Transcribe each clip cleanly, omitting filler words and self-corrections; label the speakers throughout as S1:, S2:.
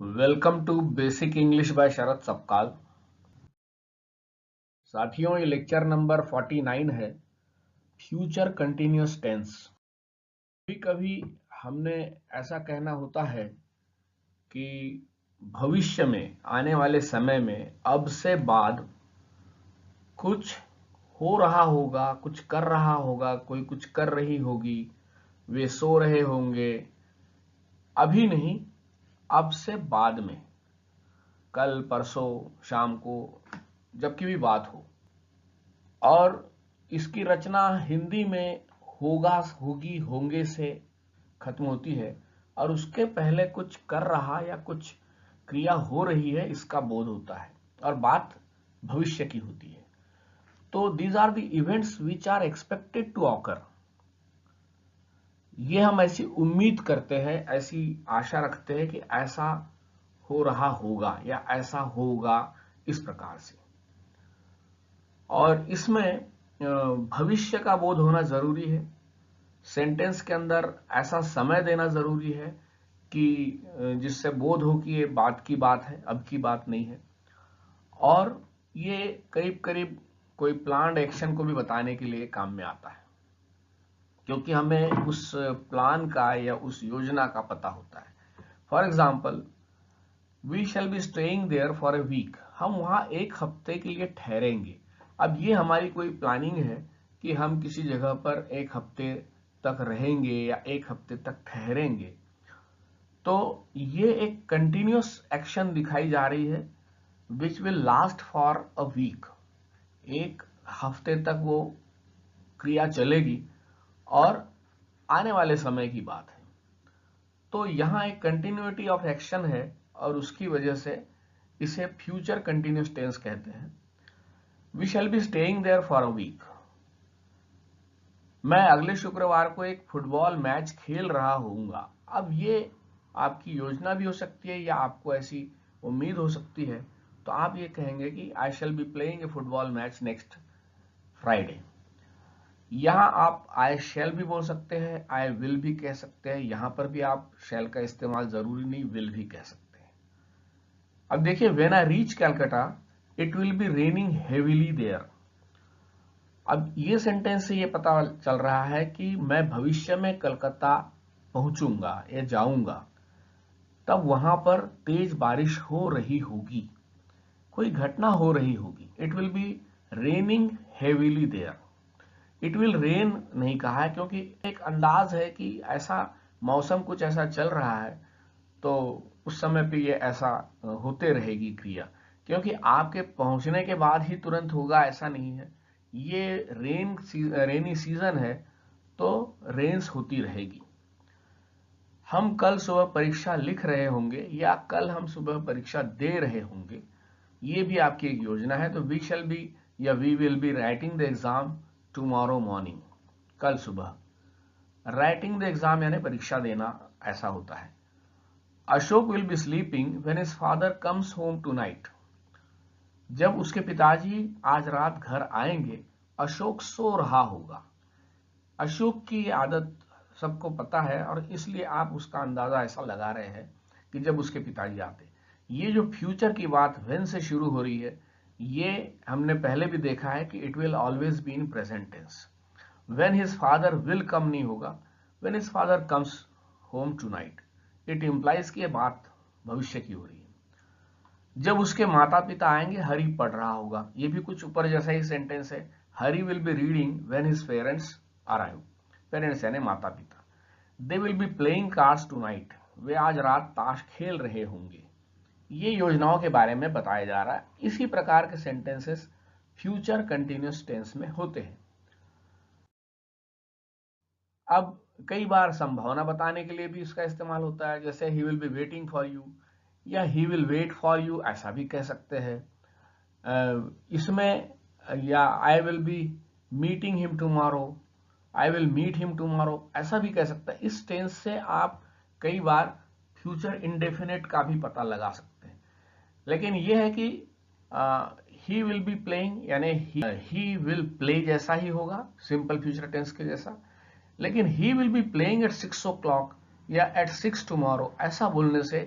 S1: Welcome to basic English by Sharad Sapkal. साथियों, ये lecture number 49 है, फ्यूचर कंटिन्यूअस टेंस। कभी कभी हमने ऐसा कहना होता है कि भविष्य में, आने वाले समय में, अब से बाद कुछ हो रहा होगा, कुछ कर रहा होगा, कोई कुछ कर रही होगी, वे सो रहे होंगे। अभी नहीं, अब से बाद में, कल, परसों, शाम को, जबकि भी बात हो। और इसकी रचना हिंदी में होगा, होगी, होंगे से खत्म होती है और उसके पहले कुछ कर रहा या कुछ क्रिया हो रही है, इसका बोध होता है और बात भविष्य की होती है। तो these are the events which are expected to occur. ये हम ऐसी उम्मीद करते हैं, ऐसी आशा रखते हैं कि ऐसा हो रहा होगा या ऐसा होगा, इस प्रकार से। और इसमें भविष्य का बोध होना जरूरी है। सेंटेंस के अंदर ऐसा समय देना जरूरी है कि जिससे बोध हो कि ये बात की बात है, अब की बात नहीं है। और ये करीब करीब कोई प्लान्ड एक्शन को भी बताने के लिए काम में आता है, क्योंकि हमें उस प्लान का या उस योजना का पता होता है। For example, we shall be staying there for a week. हम वहां एक हफ्ते के लिए ठहरेंगे। अब ये हमारी कोई प्लानिंग है कि हम किसी जगह पर एक हफ्ते तक रहेंगे या एक हफ्ते तक ठहरेंगे। तो ये एक कंटिन्यूअस एक्शन दिखाई जा रही है, which will last for a week. एक हफ्ते तक वो क्रिया चलेगी और आने वाले समय की बात है। तो यहां एक कंटिन्यूटी ऑफ एक्शन है और उसकी वजह से इसे फ्यूचर कंटिन्यूअस टेंस कहते हैं। We shall be staying there for a week. मैं अगले शुक्रवार को एक फुटबॉल मैच खेल रहा होऊंगा। अब ये आपकी योजना भी हो सकती है या आपको ऐसी उम्मीद हो सकती है। तो आप ये कहेंगे कि I shall be playing a football match next Friday. यहां आप आई शैल भी बोल सकते हैं, आई विल भी कह सकते हैं। यहां पर भी आप शैल का इस्तेमाल जरूरी नहीं, विल भी कह सकते हैं। अब देखिए, when I reach Calcutta it will be raining heavily there. अब ये सेंटेंस से ये पता चल रहा है कि मैं भविष्य में कलकत्ता पहुंचूंगा या जाऊंगा, तब वहां पर तेज बारिश हो रही होगी, कोई घटना हो रही होगी। It will be raining heavily there. It will rain नहीं कहा है, क्योंकि एक अंदाज है कि ऐसा मौसम कुछ ऐसा चल रहा है, तो उस समय पे ये ऐसा होते रहेगी क्रिया। क्योंकि आपके पहुंचने के बाद ही तुरंत होगा ऐसा नहीं है। ये रेनी सीजन है, तो रेन्स होती रहेगी। हम कल सुबह परीक्षा लिख रहे होंगे या कल हम सुबह परीक्षा दे रहे होंगे, ये भी आपकी एक योजना है। तो वी शैल बी या we will be writing the exam tomorrow morning. कल सुबह राइटिंग द एग्जाम यानी परीक्षा देना, ऐसा होता है। Ashok will be sleeping when his father comes home tonight. जब उसके पिताजी आज रात घर आएंगे, अशोक सो रहा होगा। अशोक की आदत सबको पता है और इसलिए आप उसका अंदाजा ऐसा लगा रहे हैं कि जब उसके पिताजी आते। ये जो फ्यूचर की बात व्हेन से शुरू हो रही है, ये हमने पहले भी देखा है कि it will always be in present tense. When his father will come नहीं होगा, when his father comes home tonight. It implies कि ये बात भविष्य की हो रही है। जब उसके माता पिता आएंगे, हरी पढ़ रहा होगा। ये भी कुछ ऊपर जैसा ही सेंटेंस है। Hari will be reading when his parents arrive. Parents यानी माता पिता। They will be playing cards tonight. वे आज रात ताश खेल रहे होंगे। ये योजनाओं के बारे में बताया जा रहा है। इसी प्रकार के सेंटेंसेस फ्यूचर कंटिन्यूअस टेंस में होते हैं। अब कई बार संभावना बताने के लिए भी इसका इस्तेमाल होता है, जैसे he will be waiting for you या he will wait for you, ऐसा भी कह सकते हैं। इसमें या I will be meeting him tomorrow, I will meet him tomorrow, ऐसा भी कह सकते हैं। इस टेंस से आप कई बार फ्यूचर इंडेफिनेट का भी पता लगा सकते हैं। लेकिन यह है कि ही विल बी प्लेइंग यानी ही विल प्ले जैसा ही होगा, सिंपल फ्यूचर टेंस के जैसा। लेकिन ही will be playing at 6 o'clock या एट 6 tomorrow, ऐसा बोलने से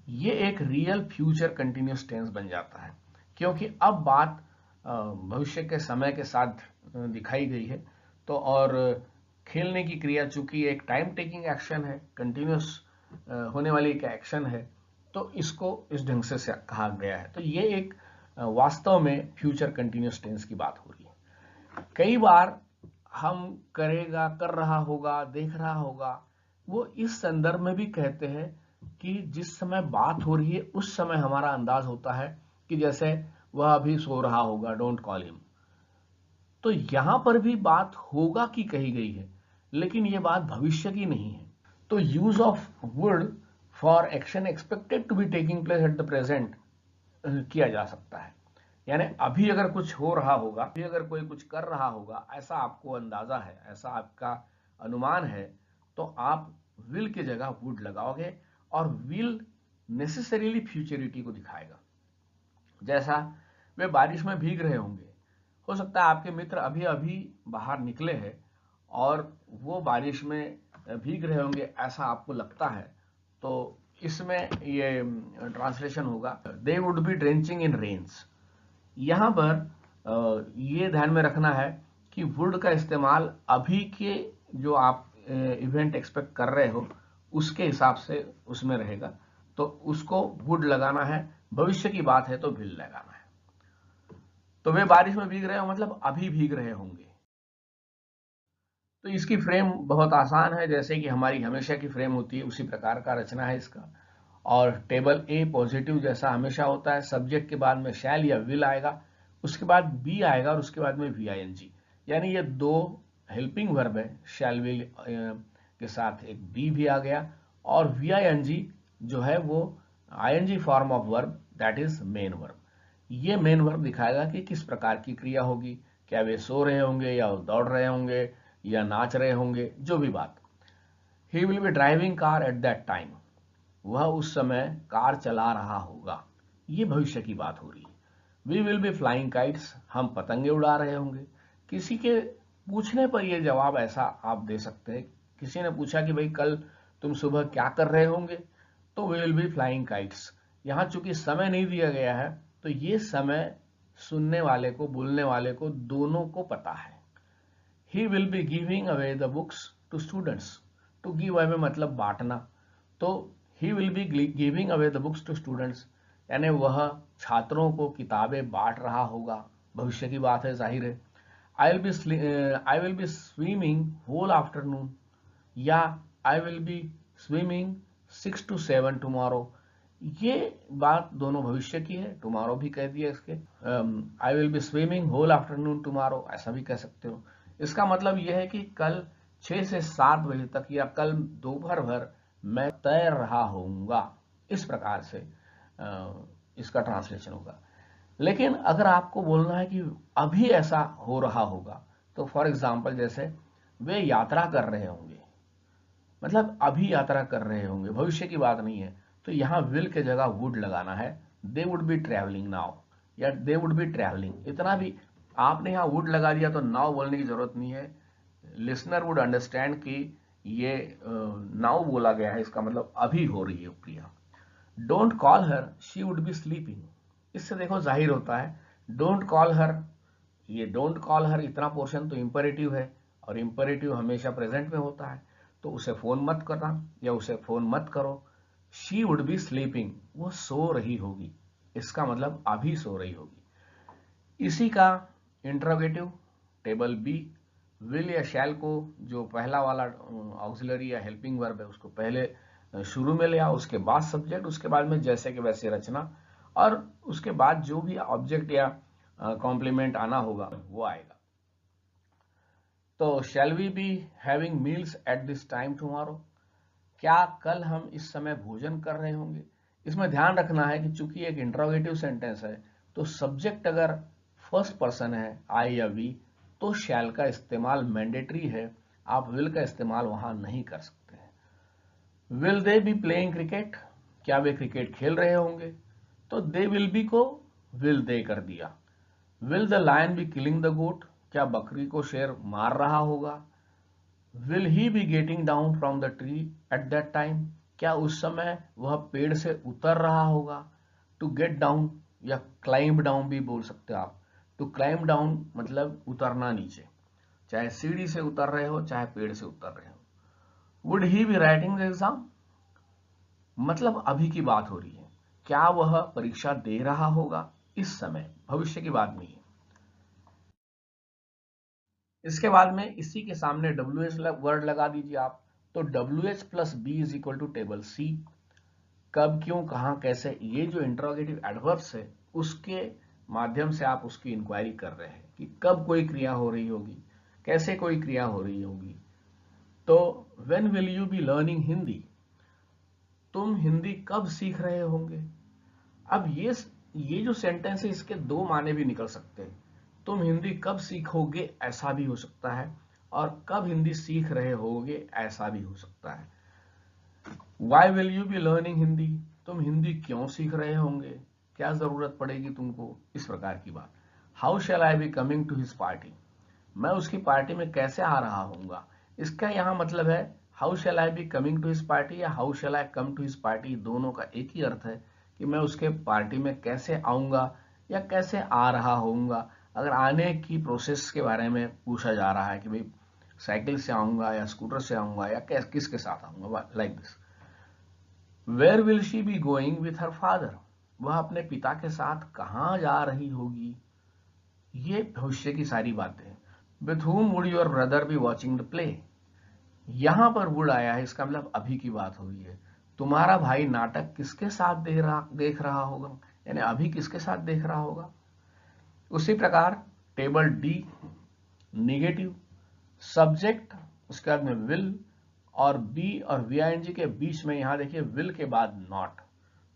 S1: ये एक रियल फ्यूचर कंटिन्यूस टेंस बन जाता है, क्योंकि अब बात भविष्य के समय के साथ दिखाई गई है। तो और खेलने की क्रिया चूंकि एक टाइम टेकिंग एक्शन है, कंटिन्यूस होने वाली एक एक्शन है, तो इसको इस ढंग से कहा गया है। तो ये एक वास्तव में फ्यूचर कंटिन्यूस टेंस की बात हो रही है। कई बार हम करेगा, कर रहा होगा, देख रहा होगा, वो इस संदर्भ में भी कहते हैं कि जिस समय बात हो रही है उस समय हमारा अंदाज होता है कि जैसे वह अभी सो रहा होगा, डोंट कॉल हिम। तो यहां पर भी बात होगा की कही गई है, लेकिन यह बात भविष्य की नहीं है। तो use of would for action expected to be taking place at the present किया जा सकता है। यानी अभी अगर कुछ हो रहा होगा, अभी अगर कोई कुछ कर रहा होगा, ऐसा आपको अंदाजा है, ऐसा आपका अनुमान है, तो आप विल की जगह वुड लगाओगे, और विल नेसेसरीली फ्यूचरिटी को दिखाएगा। जैसा वे बारिश में भीग रहे होंगे, हो सकता है आपके मित्र अभी अभी बाहर निकले हैं और वो बारिश में भीग रहे होंगे, ऐसा आपको लगता है। तो इसमें ये ट्रांसलेशन होगा, they would be drenching in rains. यहां पर ये ध्यान में रखना है कि वुड का इस्तेमाल अभी के जो आप इवेंट एक्सपेक्ट कर रहे हो उसके हिसाब से उसमें रहेगा, तो उसको वुड लगाना है। भविष्य की बात है तो विल लगाना है। तो वे बारिश में भीग रहे हो मतलब अभी भीग रहे होंगे। तो इसकी फ्रेम बहुत आसान है, जैसे कि हमारी हमेशा की फ्रेम होती है उसी प्रकार का रचना है इसका। और टेबल ए पॉजिटिव जैसा हमेशा होता है, सब्जेक्ट के बाद में शैल या विल आएगा, उसके बाद बी आएगा और उसके बाद में वीआईएनजी। यानी ये दो हेल्पिंग वर्ब है, शैल विल के साथ एक बी भी आ गया, और वीआईएनजी जो है वो I N G form of verb, that is main verb. ये मेन वर्ब दिखाएगा कि किस प्रकार की क्रिया होगी, क्या वे सो रहे होंगे या दौड़ रहे होंगे या नाच रहे होंगे, जो भी बात। ही will B driving car eight that time, वह उस समय कार चला रहा होगा। ये भविष्य की बात हो रही है। We will be flying kites, हम पतंगे उड़ा रहे होंगे। किसी के पूछने पर यह जवाब ऐसा आप दे सकते हैं, किसी ने पूछा कि भाई कल तुम सुबह क्या कर रहे होंगे, तो we will be flying kites. यहां चूंकि समय नहीं दिया गया है, तो ये समय सुनने वाले को, बोलने वाले को, दोनों को पता है। He will be giving away the books to students, to give away मतलब बांटना, तो he will be giving away the books to students, यानी वह छात्रों को किताबें बांट रहा होगा। भविष्य की बात है, जाहिर है। I will be swimming whole afternoon, या I will be swimming 6 to 7 tomorrow. ये बात दोनों भविष्य की है, टुमारो भी कह दिया इसके। I will be swimming whole afternoon tomorrow, ऐसा भी कह सकते हो। इसका मतलब यह है कि कल 6 से 7 बजे तक या कल दोपहर भर मैं तैर रहा होऊंगा। इस प्रकार से इसका ट्रांसलेशन होगा। लेकिन अगर आपको बोलना है कि अभी ऐसा हो रहा होगा, तो फॉर एग्जाम्पल जैसे वे यात्रा कर रहे होंगे, मतलब अभी यात्रा कर रहे होंगे, भविष्य की बात नहीं है, तो यहां विल के जगह वुड लगाना है। दे वुड बी ट्रेवलिंग नाउ, या दे वुड बी ट्रेवलिंग। इतना भी आपने यहां वुड लगा दिया तो नाउ बोलने की जरूरत नहीं है। लिसनर वुड अंडरस्टैंड कि ये नाउ बोला गया है, इसका मतलब अभी हो रही है क्रिया। Don't call her, she would be sleeping. इससे देखो जाहिर होता है, डोंट कॉल हर, ये डोंट कॉल हर इतना पोर्शन तो इंपरेटिव है, और इंपरेटिव हमेशा प्रेजेंट में होता है, तो उसे फोन मत करना या उसे फोन मत करो। शी वुड बी स्लीपिंग, वो सो रही होगी, इसका मतलब अभी सो रही होगी। इसी का इंट्रोगेटिव टेबल बी, विल या शैल को जो पहला वाला ऑक्सिलरी या हेल्पिंग वर्ब है उसको पहले शुरू में ले आओ, उसके बाद सब्जेक्ट, उसके बाद में जैसे कि वैसे रचना, और उसके बाद जो भी ऑब्जेक्ट या कॉम्प्लीमेंट आना होगा वो आएगा। तो shall we be having meals at this time tomorrow, क्या कल हम इस समय भोजन कर रहे होंगे। इसमें ध्यान रखना है कि चूंकि एक इंट्रोगेटिव सेंटेंस है, तो सब्जेक्ट अगर फर्स्ट पर्सन है, आई या वी, तो शैल का इस्तेमाल मैंडेटरी है, आप विल का इस्तेमाल वहां नहीं कर सकते हैं। Will they be playing cricket, क्या वे क्रिकेट खेल रहे होंगे, तो दे विल बी को विल दे कर दिया। Will the lion be killing the goat, क्या बकरी को शेर मार रहा होगा। Will he be getting down from the tree at that time, क्या उस समय वह पेड़ से उतर रहा होगा? टू गेट डाउन या क्लाइंब डाउन भी बोल सकते हो आप। टू क्लाइंब डाउन मतलब उतरना नीचे, चाहे सीढ़ी से उतर रहे हो चाहे पेड़ से उतर रहे हो। Would he B writing the exam मतलब अभी की बात हो रही है, क्या वह परीक्षा दे रहा होगा इस समय, भविष्य की बात नहीं है। इसके बाद में इसी के सामने WH वर्ड लगा दीजिए आप। तो WH plus B is equal to table C. कब, क्यों, कहां, कैसे, ये जो इंट्रोगेटिव एडवर्ब्स है उसके माध्यम से आप उसकी इंक्वायरी कर रहे हैं कि कब कोई क्रिया हो रही होगी, कैसे कोई क्रिया हो रही होगी। तो when will you be learning Hindi, तुम हिंदी कब सीख रहे होंगे। अब ये जो सेंटेंस है इसके दो माने भी निकल सकते हैं। तुम हिंदी कब सीखोगे ऐसा भी हो सकता है, और कब हिंदी सीख रहे होगे ऐसा भी हो सकता है। Why will you be learning Hindi, तुम हिंदी क्यों सीख रहे होंगे, क्या जरूरत पड़ेगी तुमको, इस प्रकार की बात। How shall I be coming to his party, मैं उसकी पार्टी में कैसे आ रहा हूंगा। इसका यहां मतलब है how shall I be coming to his party या how shall I come to his party, दोनों का एक ही अर्थ है कि मैं उसके पार्टी में कैसे आऊंगा या कैसे आ रहा होऊंगा। अगर आने की प्रोसेस के बारे में पूछा जा रहा है कि भाई साइकिल से आऊंगा या स्कूटर से आऊंगा या किसके साथ आऊंगा, like this. Where will she be going with her father, वह अपने पिता के साथ कहां जा रही होगी, ये भविष्य की सारी बातें। With whom would your brother be watching the play, यहां पर वुड आया है, इसका मतलब अभी की बात हो रही है। तुम्हारा भाई नाटक किसके साथ देख रहा होगा, यानी अभी किसके साथ देख रहा होगा। उसी प्रकार टेबल डी, निगेटिव सब्जेक्ट, उसके बाद में विल, और बी और वीआईएनजी के बीच में यहां देखिए विल के बाद नॉट,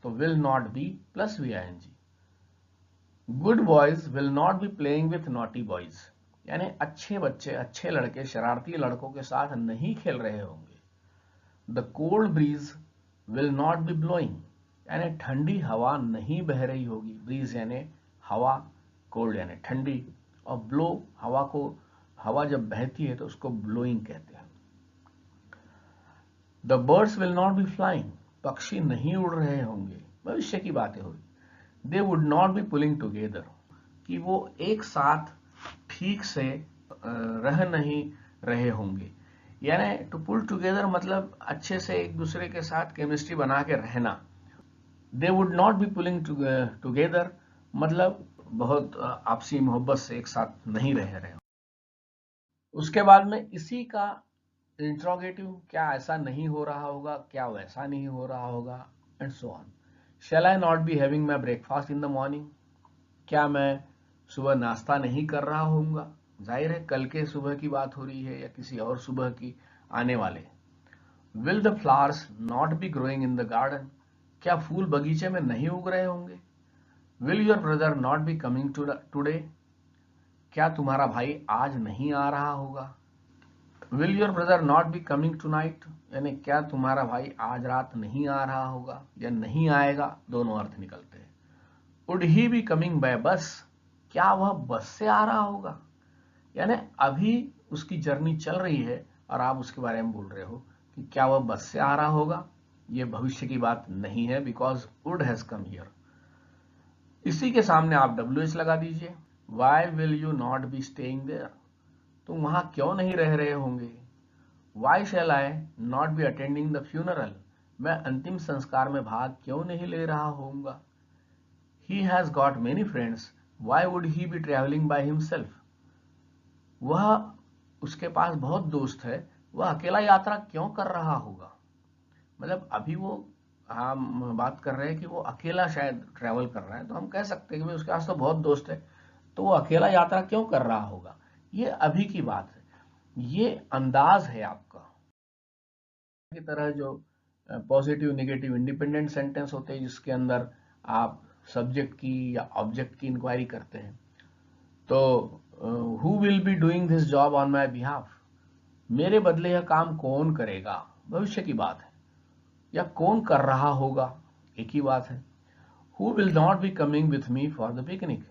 S1: तो will not be plus V I N G. Good boys will not be playing with naughty boys, यानी अच्छे बच्चे, अच्छे लड़के शरारती लड़कों के साथ नहीं खेल रहे होंगे। The cold bridge will not B blowing, यानी ठंडी हवा नहीं बह रही होगी। ब्रीज यानी हवा, कोल्ड यानी ठंडी, और ब्लो हवा को, हवा जब बहती है तो उसको ब्लोइंग कहते हैं। The birds will not be flying, पक्षी नहीं उड़ रहे होंगे, भविष्य की बातें होगी। They would not be pulling together, कि वो एक साथ ठीक से रह नहीं रहे होंगे, यानी टू पुल टुगेदर मतलब अच्छे से एक दूसरे के साथ केमिस्ट्री बना के रहना। They would not be pulling together मतलब बहुत आपसी मोहब्बत से एक साथ नहीं रह रहे। उसके बाद में इसी का इंट्रोगेटिव, क्या ऐसा नहीं हो रहा होगा, क्या वैसा नहीं हो रहा होगा, and so on. Shall I not be having my breakfast in the morning, क्या मैं सुबह नाश्ता नहीं कर रहा होऊंगा, जाहिर है कल के सुबह की बात हो रही है या किसी और सुबह की आने वाले। Will the flowers not be growing in the garden, क्या फूल बगीचे में नहीं उग रहे होंगे। Will your brother not be coming today, क्या तुम्हारा भाई आज नहीं आ रहा होगा। Will your brother not be coming tonight, यानी क्या तुम्हारा भाई आज रात नहीं आ रहा होगा या नहीं आएगा, दोनों अर्थ निकलते हैं। Would he be coming by bus, क्या वह बस से आ रहा होगा, यानी अभी उसकी जर्नी चल रही है और आप उसके बारे में बोल रहे हो कि क्या वह बस से आ रहा होगा, यह भविष्य की बात नहीं है, because would has come here. इसी के सामने आप WH लगा दीजिए। Why will you not be staying there, तुम वहां क्यों नहीं रह रहे होंगे। Why shall I not be attending the funeral, मैं अंतिम संस्कार में भाग क्यों नहीं ले रहा होऊंगा। He has got many friends, why would he B travelling by himself, वह, उसके पास बहुत दोस्त है, वह अकेला यात्रा क्यों कर रहा होगा। मतलब अभी वो, हम बात कर रहे हैं कि वो अकेला शायद ट्रेवल कर रहा है, तो हम कह सकते हैं कि उसके पास तो बहुत दोस्त है, तो वो अकेला यात्रा क्यों कर रहा होगा। ये अभी की बात है, ये अंदाज है आपका की तरह जो पॉजिटिव नेगेटिव इंडिपेंडेंट सेंटेंस होते हैं जिसके अंदर आप सब्जेक्ट की या ऑब्जेक्ट की इंक्वायरी करते हैं। तो who will be doing this job on my behalf, मेरे बदले यह काम कौन करेगा, भविष्य की बात है, या कौन कर रहा होगा, एक ही बात है। Who will not be coming with me for the picnic,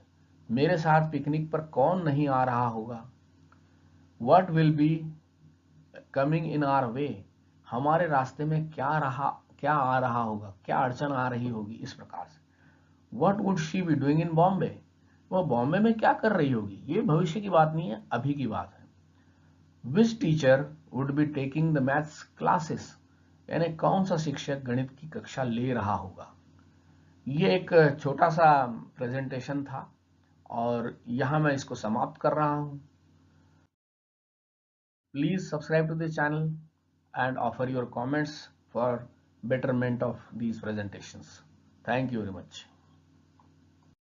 S1: मेरे साथ पिकनिक पर कौन नहीं आ रहा होगा। What will be coming in our way, हमारे रास्ते में क्या क्या आ रहा होगा, क्या अड़चन आ रही होगी, इस प्रकार से। What would she be doing in Bombay, वह बॉम्बे में क्या कर रही होगी, ये भविष्य की बात नहीं है, अभी की बात है। Which teacher would be taking the maths classes, यानी कौन सा शिक्षक गणित की कक्षा ले रहा होगा। ये एक छोटा सा प्रेजेंटेशन था और यहां मैं इसको समाप्त कर रहा हूं। Please subscribe to this channel and offer your comments for betterment of these presentations. Thank you very much.